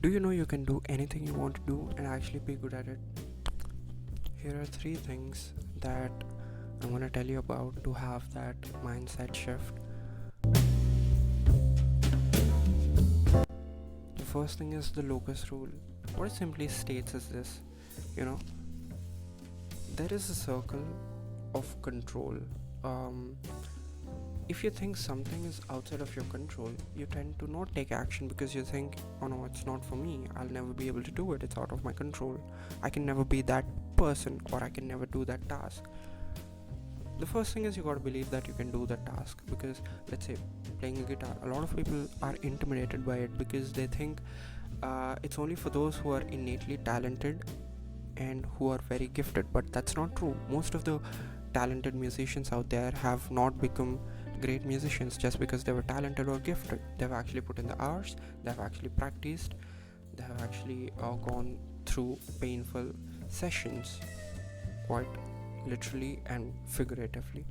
Do you know you can do anything you want to do and actually be good at it? Here are three things that I'm gonna tell you about to have that mindset shift. The first thing is the locus rule. What it simply states is this, you know, there is a circle of control. Um, if you think something is outside of your control, you tend to not take action because you think, oh no, it's not for me, I'll never be able to do it, it's out of my control, I can never be that person, or I can never do that task. The first thing is you gotta believe that you can do that task, because let's say playing a guitar, a lot of people are intimidated by it because they think it's only for those who are innately talented and who are very gifted, but that's not true. Most of the talented musicians out there have not become great musicians just because they were talented or gifted. They've actually put in the hours, they've actually practiced, they have actually gone through painful sessions, quite literally and figuratively.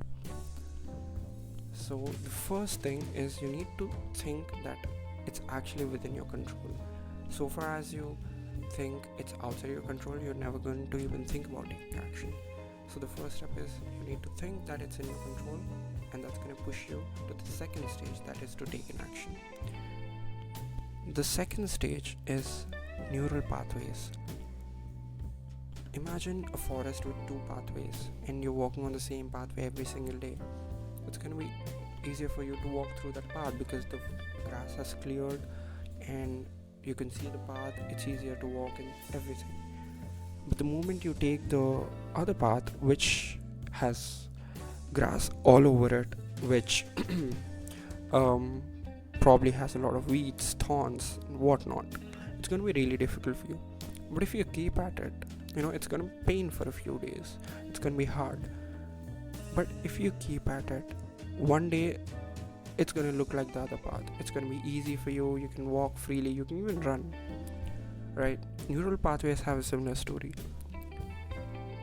So the first thing is you need to think that it's actually within your control. So far as you think it's outside your control, you're never going to even think about taking action. So the first step is you need to think that it's in your control, and that's going to push you to the second stage, that is to take an action. The second stage is neural pathways. Imagine a forest with two pathways and you're walking on the same pathway every single day. It's going to be easier for you to walk through that path because the grass has cleared and you can see the path, it's easier to walk and everything. But the moment you take the other path, which has grass all over it, which probably has a lot of weeds, thorns, and whatnot, it's going to be really difficult for you. But if you keep at it, it's going to pain for a few days, it's going to be hard. But if you keep at it, one day it's going to look like the other path. It's going to be easy for you, you can walk freely, you can even run, right? Neural pathways have a similar story.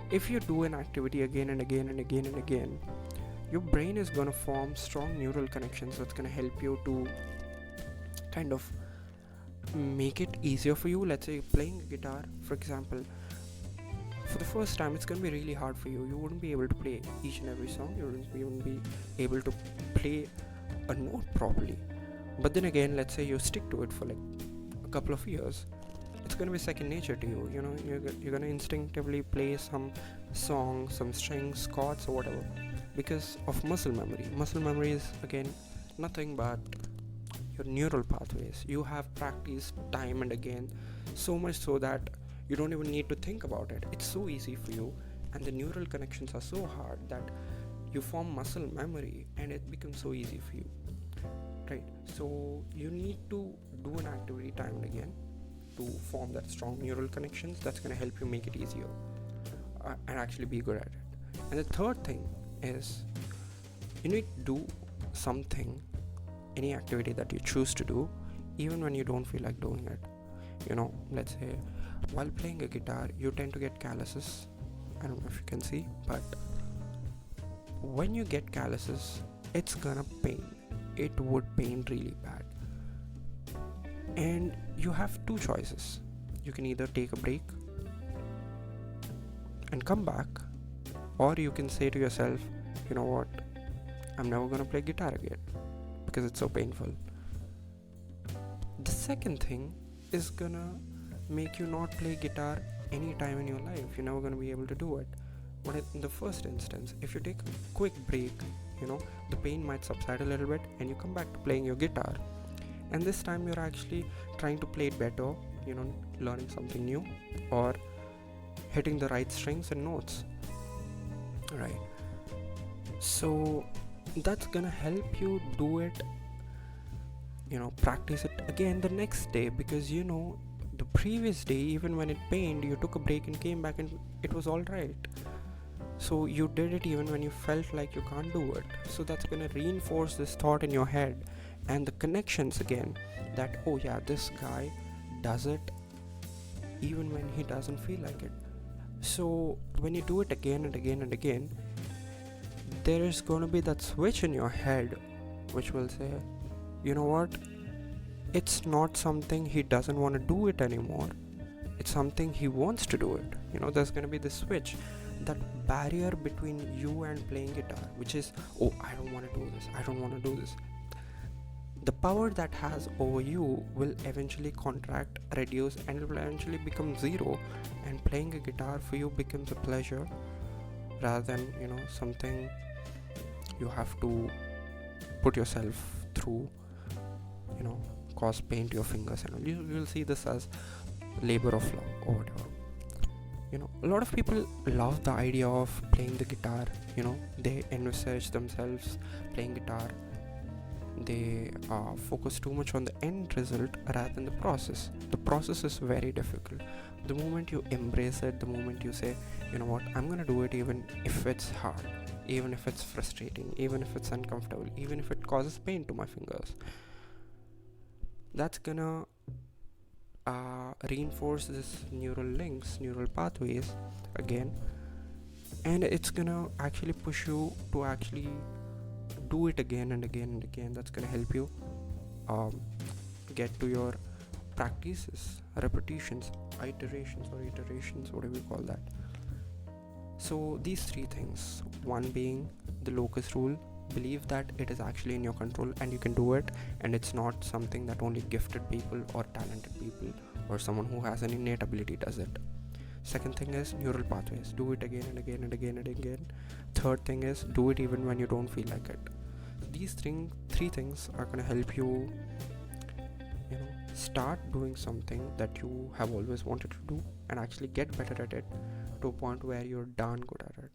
If you do an activity again and again and again and again, your brain is going to form strong neural connections that's going to help you to kind of make it easier for you. Let's say playing a guitar, for example, for the first time it's going to be really hard for you. You wouldn't be able to play each and every song, you wouldn't even be able to play a note properly. But then again, let's say you stick to it for like a couple of years, it's going to be second nature to you. You're going to instinctively play some song, some strings, chords, or whatever, because of muscle memory. Muscle memory is again nothing but your neural pathways. You have practiced time and again, so much so that you don't even need to think about it. It's so easy for you, and the neural connections are so hard that you form muscle memory and it becomes so easy for you, right? So you need to do an activity time and again to form that strong neural connections that's going to help you make it easier and actually be good at it. And the third thing is you need to do something, any activity that you choose to do, even when you don't feel like doing it. Let's say while playing a guitar you tend to get calluses. I don't know if you can see, but when you get calluses, it's gonna pain. It would pain really bad, and you have two choices. You can either take a break and come back, or you can say to yourself, you know what, I'm never gonna play guitar again because it's so painful. The second thing is gonna make you not play guitar any time in your life. You're never gonna be able to do it. But in the first instance, if you take a quick break, the pain might subside a little bit and you come back to playing your guitar, and this time you're actually trying to play it better, learning something new or hitting the right strings and notes, right? So that's gonna help you do it, practice it again the next day, because the previous day, even when it pained, you took a break and came back and it was all right. So you did it even when you felt like you can't do it. So that's going to reinforce this thought in your head and the connections again, that oh yeah, this guy does it even when he doesn't feel like it. So when you do it again and again and again, there is going to be that switch in your head which will say, you know what, it's not something he doesn't want to do it anymore. It's something he wants to do it. There's going to be this switch, that barrier between you and playing guitar, which is, oh, I don't want to do this, I don't want to do this. The power that has over you will eventually contract, reduce, and it will eventually become zero, and playing a guitar for you becomes a pleasure rather than something you have to put yourself through, cause pain to your fingers, and you will see this as labor of love or whatever. A lot of people love the idea of playing the guitar. They envisage themselves playing guitar. They focus too much on the end result rather than the process. The process is very difficult. The moment you embrace it, the moment you say, you know what, I'm gonna do it even if it's hard, even if it's frustrating, even if it's uncomfortable, even if it causes pain to my fingers, that's gonna reinforce this neural links, neural pathways again, and it's gonna actually push you to actually do it again and again and again. That's gonna help you get to your practices, repetitions, iterations, whatever you call that. So these three things, one being the locus rule, believe that it is actually in your control and you can do it, and it's not something that only gifted people or talented people or someone who has an innate ability does it. Second thing is neural pathways, do it again and again and again and again. Third thing is do it even when you don't feel like it. These three things are going to help you start doing something that you have always wanted to do and actually get better at it to a point where you're darn good at it.